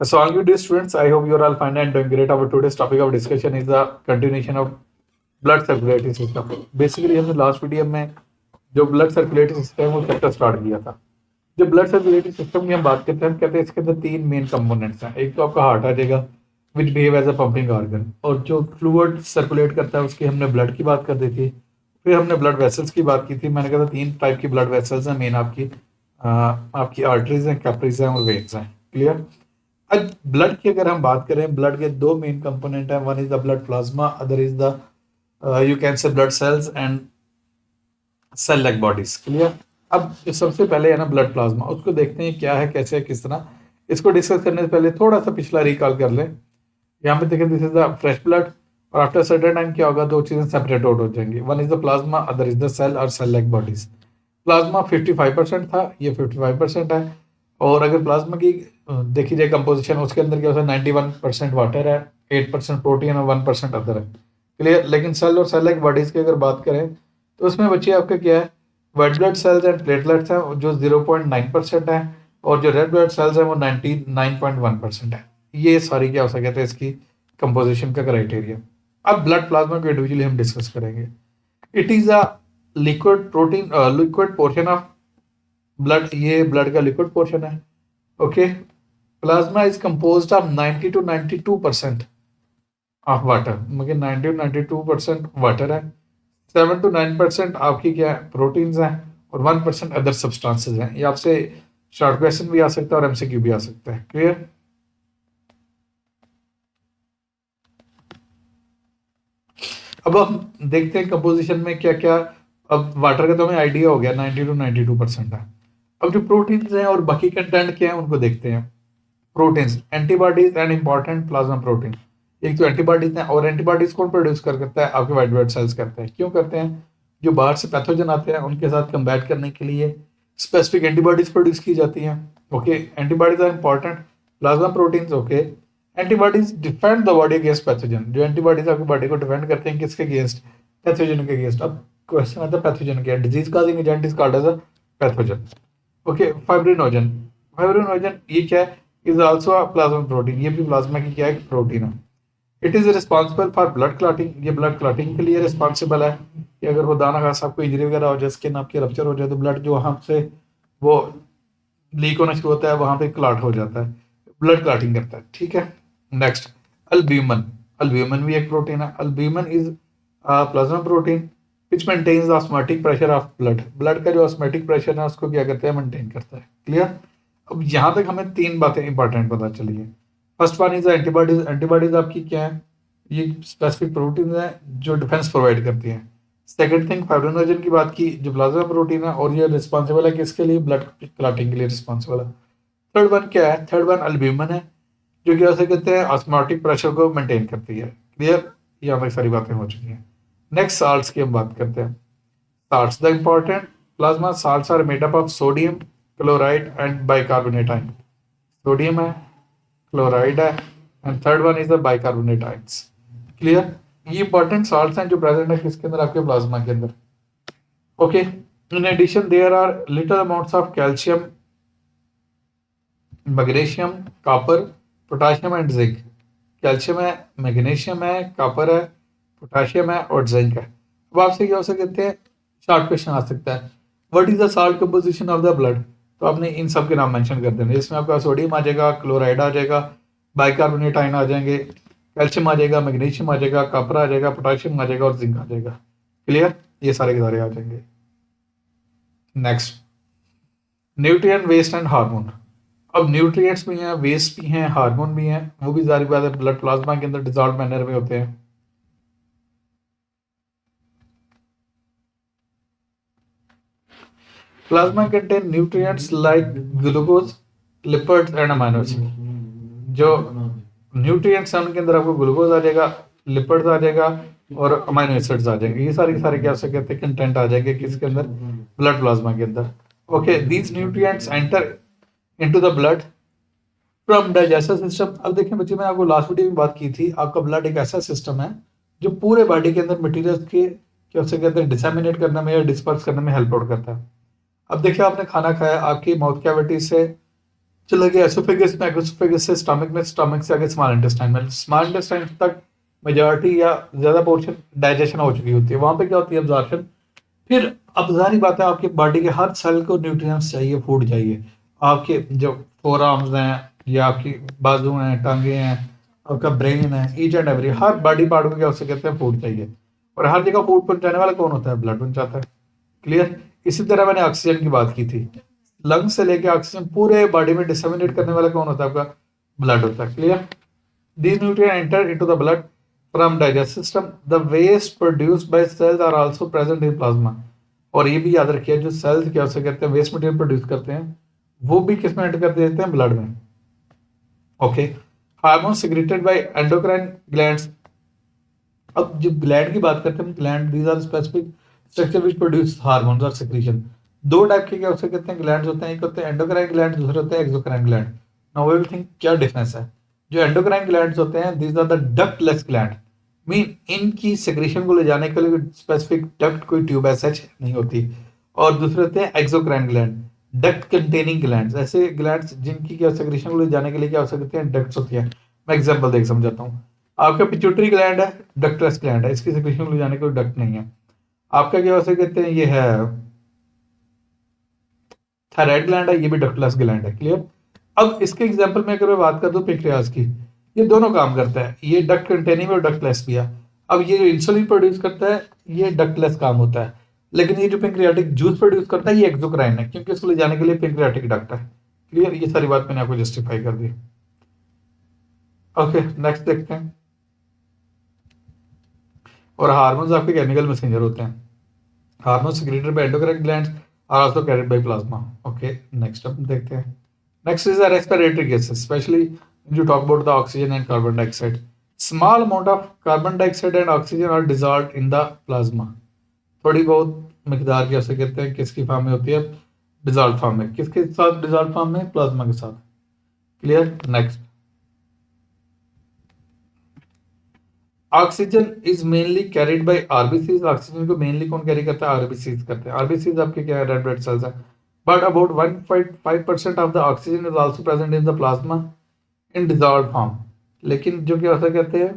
So all you dear students, I hope you are all fine and doing great. Our today's topic of discussion is the continuation of blood circulatory system. Basically हमने last video में जो blood circulatory system है वो chapter start किया था। जो blood circulatory system की हम बात करते हैं, हम कहते हैं इसके अंदर तीन मेन कंपोनेंट्स हैं। एक तो आपका हार्ट आ जाएगा which behave as a pumping organ, और जो फ्लूइड सर्कुलेट करता है उसकी हमने ब्लड की बात कर दी थी। फिर हमने ब्लड वेसल्स की बात की थी। मैंने कहा था तीन टाइप की ब्लड वेसल्स हैं मेन, आपकी आर्टरीज हैं, कैपरीज हैं और वेन्स हैं। क्लियर। अब ब्लड की अगर हम बात करें, ब्लड के दो मेन कंपोनेंट हैं। One is the blood plasma, other is the you can say blood cells and cell like bodies. Clear. अब जो सबसे पहले है ना ब्लड प्लाज्मा, उसको देखते हैं क्या है, कैसे है, किस तरह। इसको डिस्कस करने से पहले थोड़ा सा पिछला रिकॉल कर लें। यहाँ पे देखें, this is the fresh blood, और आफ्टर सर्टेन टाइम क्या होगा, दो चीजें सेपरेट आउट हो जाएंगी। One is the plasma, other is the cell और सेल लाइक बॉडीज। प्लाज्मा 55% था, ये 55% है। और अगर प्लाज्मा की देखी जाए कंपोजिशन, उसके अंदर क्या होता है, 91% वाटर है, 8% प्रोटीन और 1% अदर है। क्लियर। लेकिन सेल और सेल लाइक बॉडीज की अगर बात करें तो उसमें बच्चे आपका क्या है, white blood cells and platelets हैं जो 0.9% है, और जो रेड ब्लड सेल्स हैं वो 99.1% है। ये सारी क्या हो सकते हैं इसकी कंपोजिशन का क्राइटेरिया। अब ब्लड प्लाज्मा को इंडिविजुअली हम डिस्कस करेंगे। It is a liquid protein, liquid portion of blood, ये ब्लड का लिक्विड पोर्शन है। Okay. Plasma is composed of 90 to 92% of water, मतलब 90 to 92% वाटर है। 7 to 9% आपकी क्या है, प्रोटीन्स हैं, और 1% अदर सब्सटेंसेस हैं। ये आपसे शॉर्ट क्वेश्चन भी आ सकता है और एमसीक्यू भी आ सकता है। क्लियर। अब हम देखते हैं कंपोजिशन में क्या क्या। अब वाटर का तो हमें आइडिया हो गया, 90 to 92% है। अब जो प्रोटीन्स हैं और बाकी कंटेंट क्या है उनको देखते हैं। Proteins, antibodies and important plasma protein. एक तो एंटीबॉडीज हैं, और एंटीबॉडीज कौन प्रोड्यूस करता है, आपके वाइट ब्लड सेल्स करते हैं। क्यों करते हैं, जो बाहर से पैथोजन आते हैं उनके साथ कंबैट करने के लिए स्पेसिफिक एंटीबॉडीज प्रोड्यूस की जाती हैं। Okay. Antibodies are important plasma proteins. Okay. Antibodies defend the body against pathogen, जो एंटीबॉडीज आपकी बॉडी को डिफेंड करते हैं किसके अगेंस्ट, पैथोजन के अगेंस्ट। अब क्वेश्चन आता है पैथोजन क्या, disease causing agent is called as a pathogen. Okay. Fibrinogen, fibrinogen ये क्या है, is also a plasma protein, ये भी प्लाज्मा की क्या है, प्रोटीन है। It is responsible for blood clotting, ये ब्लड क्लॉटिंग के लिए रिस्पॉन्सिबल है कि अगर वो दाना खास आपको इंजरी वगैरह हो जाए, स्किन आपकी रप्चर हो जाए, तो ब्लड जो वहाँ से वो लीक होना शुरू होता है, वहाँ पे क्लॉट हो जाता है, ब्लड क्लॉटिंग करता है। ठीक है। Next, albumin. अल्ब्यूमिन भी एक प्रोटीन है। Albumin is plasma protein which maintains the osmotic pressure of blood, blood का जो ऑस्मोटिक प्रेशर है उसको क्या करता है, मेंटेन करता है। क्लियर। अब यहाँ तक हमें तीन बातें इंपॉर्टेंट पता चली है। First one is antibodies, antibodies आपकी क्या है, ये स्पेसिफिक प्रोटीन है जो डिफेंस प्रोवाइड करती हैं। सेकंड थिंग, फाइब्रिनोजन की बात की, जो प्लाज्मा प्रोटीन है, और ये रिस्पॉन्सिबल है किसके लिए, ब्लड क्लॉटिंग के लिए रिस्पॉन्सिबल है। थर्ड वन क्या है, थर्ड वन अल्ब्यूमिन है, जो क्या से कहते हैं, ऑस्मोटिक प्रेशर को मेंटेन करती है। क्लियर। ये हमारी सारी बातें हो चुकी हैं। नेक्स्ट साल्ट्स की हम बात करते हैं। Salts the important plasma salts are made up of sodium, chloride and bicarbonate ion. Sodium है, क्लोराइड है, and third one is the bicarbonate ions. Clear. ये इंपॉर्टेंट सॉल्ट्स हैं जो प्रेजेंट है किसके अंदर, आपके प्लाज्मा के अंदर। Okay. In addition there are little amounts of calcium, magnesium, copper, potassium and zinc. Calcium है, मैग्नीशियम है, कॉपर है, पोटाशियम है और जिंक है। अब आपसे क्या हो सकते हैं, शॉर्ट क्वेश्चन आ सकता है, what is the salt composition of the blood, तो आपने इन सब के नाम मेंशन कर देने। इसमें आपका सोडियम आ जाएगा, क्लोराइड आ जाएगा, बाइकार्बोनेट आयन आ जाएंगे, कैल्शियम आ जाएगा, मैग्नीशियम आ जाएगा, कॉपर आ जाएगा, पोटाशियम आ जाएगा और जिंक आ जाएगा। क्लियर। ये सारे के सारे आ जाएंगे। Next, nutrient, waste and hormone. अब न्यूट्रिएंट्स भी हैं, वेस्ट भी हैं, हार्मोन भी हैं, वो भी जारी बात है ब्लड प्लाज्मा के अंदर डिजॉल्व मैनर में होते हैं। Plasma contain nutrients like glucose, lipids and amino acid. जो न्यूट्रिएंट्स हैं उनके अंदर आपको ग्लूकोज आ जाएगा, लिपिड्स आ जाएगा और अमीनो एसिड्स आ जाएंगे। ये सारे सारे क्या से कहते हैं, कंटेंट आ जाएंगे किसके अंदर, ब्लड प्लाज्मा के अंदर। Okay. These nutrients enter into the blood from digestive system. अब देखिए बच्चे, मैं आपको लास्ट वीडियो में बात की थी, आपका ब्लड एक ऐसा सिस्टम है जो पूरे बॉडी के अंदर मटेरियल के क्या से कहते हैं, डिसेमिनेट करने में या डिस्पर्स करने में हेल्प आउट करता है। अब देखिए, आपने खाना खाया, आपकी माउथ कैविटी से चला गया एसोफेगस में, एसोफेगस से स्टमक में, स्टमक से आगे स्मॉल इंटेस्टाइन में, स्मॉल इंटेस्टाइन तक मेजॉरिटी या ज्यादा पोर्शन डाइजेशन हो चुकी होती है। वहां पे क्या होती है, अब्जॉर्प्शन। फिर अब जारी बात है, आपकी बॉडी के हर सेल को न्यूट्रिएंट्स चाहिए, फूड चाहिए। आपके जो फोर आर्म्स हैं, या आपकी बाजू हैं, टांगे हैं, आपका ब्रेन है, each and every her body part को क्या उससे कहते हैं, फूड चाहिए। और हर जगह फूड पहुंचाने वाला कौन होता है, ब्लड पहुंचाता है। क्लियर। इसी तरह मैंने ऑक्सीजन की बात की थी, लंग से लेके ऑक्सीजन पूरे बॉडी में डिसमिनेट करने वाला कौन होता है, आपका ब्लड होता है। Clear. These nutrients enter into the blood from digestive system. The waste produced by cells are also present in plasma. और ये भी याद रखिए, जो सेल्स क्या उसे कहते हैं, वेस्ट मटेरियल प्रोड्यूस करते हैं, वो भी किस में एंटर कर देते हैं, ब्लड में। Okay. Hormone secreted by endocrine glands. अब जब ग्लैंड की बात करते हैं, gland these are specific structure which produce hormones और सिक्रीशन। दो टाइप के क्या उसे कहते हैं, ग्लैंड्स होते हैं। एक होते हैं एंडोक्राइन ग्लैंड, दूसरे होते हैं exocrine gland. Now we will think क्या डिफरेंस है। जो एंडोक्राइन ग्लैंड्स होते हैं, these are the ductless gland, mean इनकी सेक्रेशन को ले जाने के लिए स्पेसिफिक डक्ट, कोई ट्यूब ऐसा नहीं होती। और दूसरे होते हैं exocrine gland, duct containing glands, ऐसे ग्लैंड्स जिनकी क्या सेक्रेशन को ले जाने के लिए क्या हो सकते हैं, डक्ट्स होती है। मैं एग्जांपल देख समझाता हूँ। आपका पिट्यूटरी ग्लैंड है, डक्टलेस ग्लैंड है, इसकी सेक्रेशन को ले जाने के लिए डक्ट नहीं है। आपका क्या हो सकते हैं, ये है थायराइड ग्लैंड है, ये भी डक्टलेस ग्लैंड है। क्लियर। अब इसके एग्जांपल में अगर मैं बात कर दूं पेंक्रियाज की, ये दोनों काम करता है, ये डक्ट कंटेनिंग और डक्टलेस भी है। अब ये जो इंसुलिन प्रोड्यूस करता है, ये डक्टलेस काम होता है। लेकिन ये जो पेंक्रियाटिक जूस प्रोड्यूस करता है, ये एक्सोक्राइन है, क्योंकि इसको ले जाने के लिए पेंक्रियाटिक डक्ट है। क्लियर। ये सारी बात मैंने आपको जस्टिफाई कर दी। ओके, नेक्स्ट देखते हैं। और हार्मोन्स आपके केमिकल मैसेंजर होते हैं। Hormones secreted by endocrine glands are also carried by plasma. Okay, next अब देखते हैं। Next is the respiratory gases, especially when you talk about the oxygen and carbon dioxide. Small amount of carbon dioxide and oxygen are dissolved in the plasma. थोड़ी बहुत मिकदार कैसे कहते हैं, किसकी form में होती है, डिजॉल्व फॉर्म में। किसके साथ डिजॉल्व फॉर्म में, प्लाज्मा के साथ। Clear. Next, oxygen is mainly carried by RBCs. Oxygen को मेनली कौन कैरी करता है, आरबीसीज करते हैं। आरबीसीज आपके क्या है, रेड ब्लड सेल्स है। But about 1.5% of the oxygen is also present in the plasma in dissolved form. लेकिन जो क्या होता कहते हैं,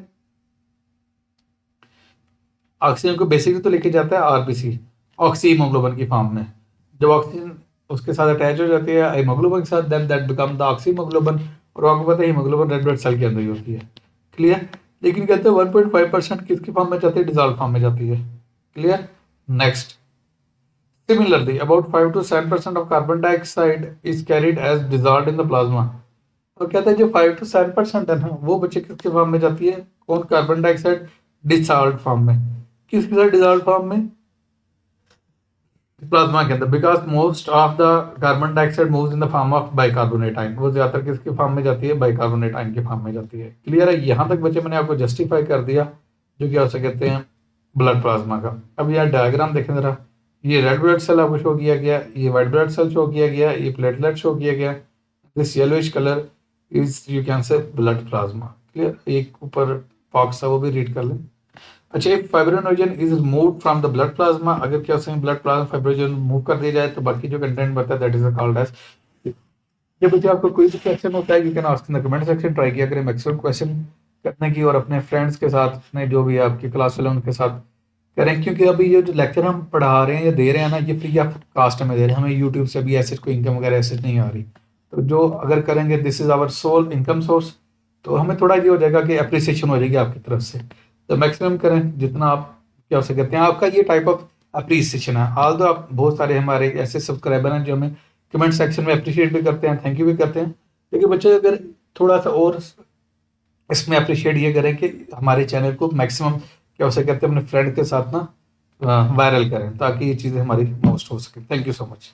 ऑक्सीजन को बेसिकली तो लेके जाता है आरबीसी, ऑक्सी हीमोग्लोबिन की फॉर्म में। जब ऑक्सीजन उसके साथ अटैच हो जाती है हीमोग्लोबिन के साथ, then that become the oxyhaemoglobin. और आपको पता है हीमोग्लोबिन रेड ब्लड सेल के अंदर ही होती है। क्लियर। लेकिन कहते हैं 1.5% किसकी फॉर्म में जाती है, डिजॉल्व फॉर्म में जाती है। Clear. Next, similarly, about 5 to 7% of carbon dioxide is carried as dissolved in the plasma. तो कहते हैं जो 5 to 7% है ना, वो बच्चे किसके फॉर्म में जाती है, कौन, कार्बन डाइऑक्साइड डिसॉल्व्ड फॉर्म में। किसके साथ डिसॉल्व्ड फॉर्म में, प्लाज्मा के अंदर। Because most of the carbon dioxide moves in the form of bicarbonate ion. वो ज्यादातर किसके फॉर्म में जाती है, बाइकार्बोनेट आयन के फॉर्म में जाती है। क्लियर है। यहाँ तक बच्चे मैंने आपको जस्टिफाई कर दिया जो क्या हो कहते हैं, ब्लड प्लाज्मा का। अब यार डायग्राम देखें जरा। ये रेड ब्लड सेल आपको शो किया गया, ये व्हाइट ब्लड सेल शो किया गया, ये प्लेटलेट शो किया गया। This yellowish colour is you can say blood plasma. Clear. एक ऊपर बॉक्स है वो भी रीड कर लें। अच्छा, एक fibrinogen is move from the blood plasma. अगर क्या उसमें ब्लड प्लाज्मा फाइब्रिनोजन मूव कर दिया जाए तो बाकी जो कंटेंट बनता है दैट इज कॉल्ड एज। ये बच्चे आपको कोई भी क्वेश्चन होता है you can ask in the comment section. Try किया करें मैक्सिमम क्वेश्चन करने की, और अपने फ्रेंड्स के साथ, अपने जो भी आपकी क्लास वाले उनके साथ करें। क्योंकि अभी ये जो लेक्चर हम पढ़ा रहे हैं या दे रहे हैं ना, ये फ्री ऑफ कास्ट में दे रहे हैं। हमें यूट्यूब से भी ऐसे कोई इनकम वगैरह ऐसे नहीं आ रही। तो जो अगर करेंगे, this is our sole income source, तो हमें थोड़ा ये हो जाएगा कि अप्रिसिएशन हो जाएगी आपकी तरफ से। तो मैक्सिमम करें जितना आप क्या हो सकते हैं। आपका ये टाइप ऑफ अप्रिसिएशन है। ऑल दो आप बहुत सारे हमारे ऐसे सब्सक्राइबर हैं जो हमें कमेंट सेक्शन में अप्रिशिएट भी करते हैं, थैंक यू भी करते हैं। लेकिन बच्चे अगर थोड़ा सा और इसमें अप्रिशिएट ये करें कि हमारे चैनल को मैक्सिमम क्या हो सकते हैं अपने फ्रेंड के साथ ना वायरल करें, ताकि ये चीज़ें हमारी मोस्ट हो सके। Thank you so much.